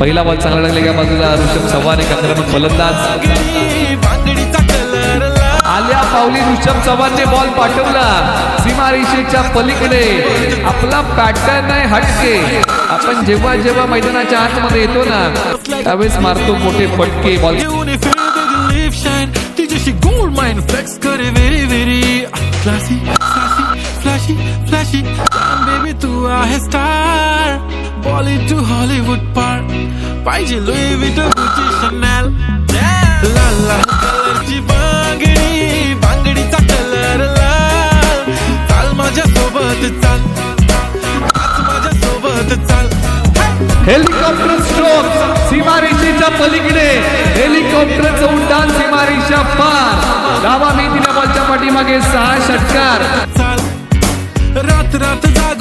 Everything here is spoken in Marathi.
पहिला बॉल चांगला लागला या बाजूला ऋषभ चव्हाण एक आक्रमक फलंदाज आल्या पावली ऋषभ चव्हाणने बॉल पाठवला सीमारेषेच्या पलीकडे आपला पॅटर्न आहे हटके आपण जेव्हा जेव्हा मैदानाच्या आतमध्ये येतो ना त्यावेळेस मारतो मोठे फटके बॉल तिच्याशी गोल्ड माइन फ्लेक्स करे very very classy classy flashy flashy baby तू आहे स्टार बॉलिवूड टू हॉलिवूड पार पाहिजे लुई विटो गुची शनेल लाल लाल कलरची बांगडी बांगडीचा कलर लाल चाल माझ्या सोबत चाल माझ्या सोबत चाल हेलिकॉप्टर स्ट्रोक सीमारेषेच्या पलीकडे हेलिकॉप्टरचं उड्डाण सीमारेषा पार डावा मेथीला बॉलच्या पाठीमागे 6 षटकार चाल रात रात जाग